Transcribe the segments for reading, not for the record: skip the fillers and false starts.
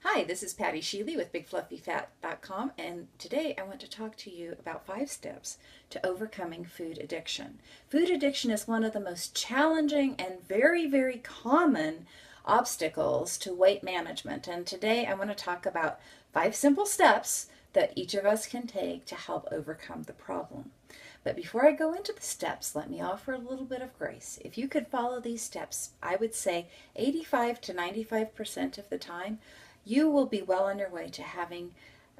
Hi, this is Patti Sheeley with BigFluffyFat.com, and today I want to talk to you about 5 steps to overcoming food addiction. Food addiction is one of the most challenging and very common obstacles to weight management, and today I want to talk about 5 simple steps that each of us can take to help overcome the problem. But before I go into the steps, let me offer a little bit of grace. If you could follow these steps, I would say 85 to 95% of the time, you will be well on your way to having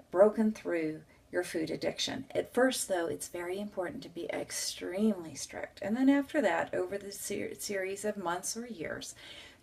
broken through your food addiction. At first, though, it's very important to be extremely strict. And then after that, over the series of months or years,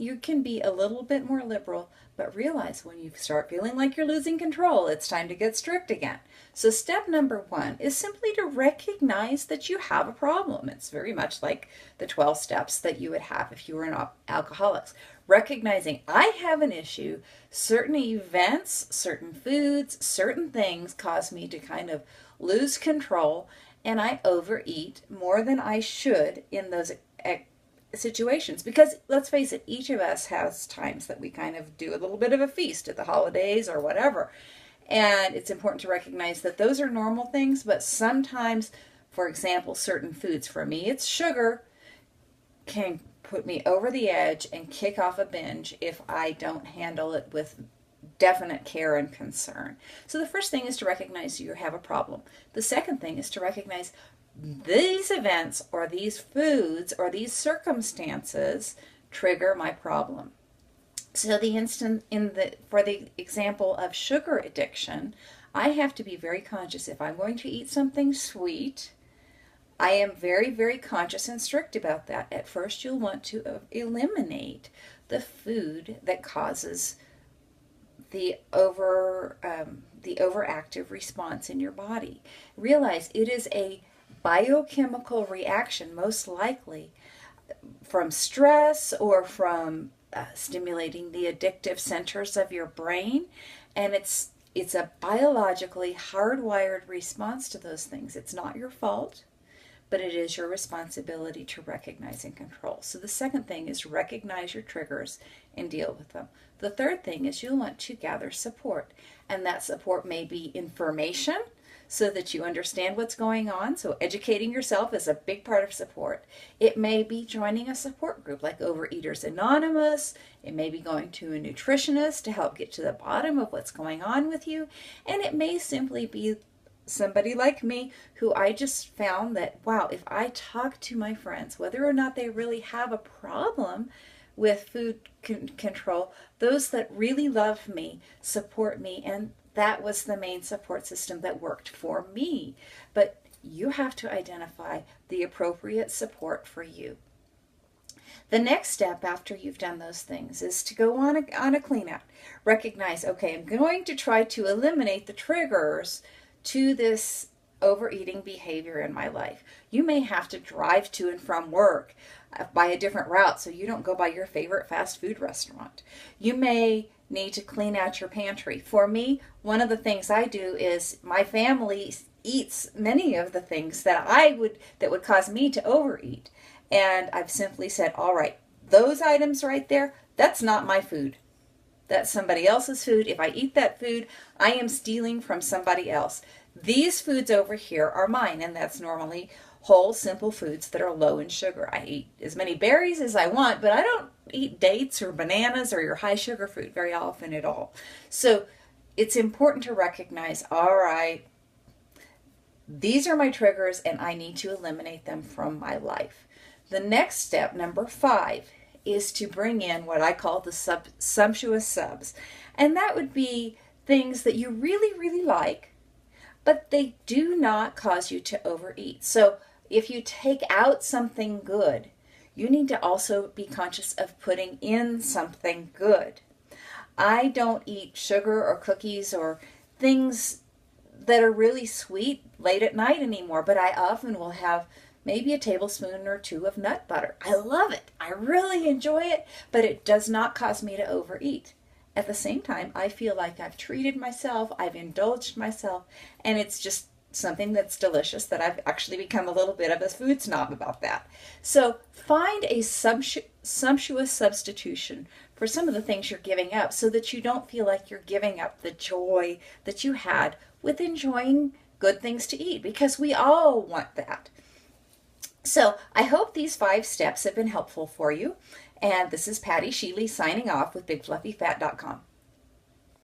you can be a little bit more liberal, but realize when you start feeling like you're losing control, it's time to get strict again. So step number 1 is simply to recognize that you have a problem. It's very much like the 12 steps that you would have if you were an alcoholic. Recognizing I have an issue, certain events, certain foods, certain things cause me to kind of lose control, and I overeat more than I should in those situations. Because let's face it, each of us has times that we kind of do a little bit of a feast at the holidays or whatever. And it's important to recognize that those are normal things, but sometimes, for example, certain foods, for me it's sugar, can put me over the edge and kick off a binge if I don't handle it with definite care and concern. So the first thing is to recognize you have a problem. The second thing is to recognize these events or these foods or these circumstances trigger my problem. So for the example of sugar addiction, I have to be very conscious. If I'm going to eat something sweet, I am very conscious and strict about that. At first, you'll want to eliminate the food that causes the overactive response in your body. Realize it is a biochemical reaction, most likely from stress or from stimulating the addictive centers of your brain, and it's a biologically hardwired response to those things. It's not your fault, but it is your responsibility to recognize and control. So the second thing is recognize your triggers and deal with them. The third thing is you'll want to gather support, and that support may be information so that you understand what's going on. So educating yourself is a big part of support. It may be joining a support group like Overeaters Anonymous. It may be going to a nutritionist to help get to the bottom of what's going on with you. And it may simply be somebody like me who I just found that, wow, if I talk to my friends, whether or not they really have a problem with food control, those that really love me, support me, and that was the main support system that worked for me. But you have to identify the appropriate support for you. The next step after you've done those things is to go on a clean out. Recognize, okay, I'm going to try to eliminate the triggers to this overeating behavior in my life. You may have to drive to and from work by a different route so you don't go by your favorite fast food restaurant. You may need to clean out your pantry. For me, one of the things I do is my family eats many of the things that would cause me to overeat. And I've simply said, all right, those items right there, that's not my food. That's somebody else's food. If I eat that food, I am stealing from somebody else. These foods over here are mine, and that's normally whole, simple foods that are low in sugar. I eat as many berries as I want, but I don't eat dates or bananas or your high sugar fruit very often at all. So it's important to recognize, all right, these are my triggers, and I need to eliminate them from my life. The next step, number 5, is to bring in what I call the sumptuous subs. And that would be things that you really like, but they do not cause you to overeat. So if you take out something good, you need to also be conscious of putting in something good. I don't eat sugar or cookies or things that are really sweet late at night anymore, but I often will have maybe a tablespoon or 2 of nut butter. I love it. I really enjoy it, but it does not cause me to overeat. At the same time, I feel like I've treated myself, I've indulged myself, and it's just something that's delicious that I've actually become a little bit of a food snob about that. So find a sumptuous substitution for some of the things you're giving up, so that you don't feel like you're giving up the joy that you had with enjoying good things to eat, because we all want that. So I hope these 5 steps have been helpful for you. And this is Patti Sheeley signing off with BigFluffyFat.com.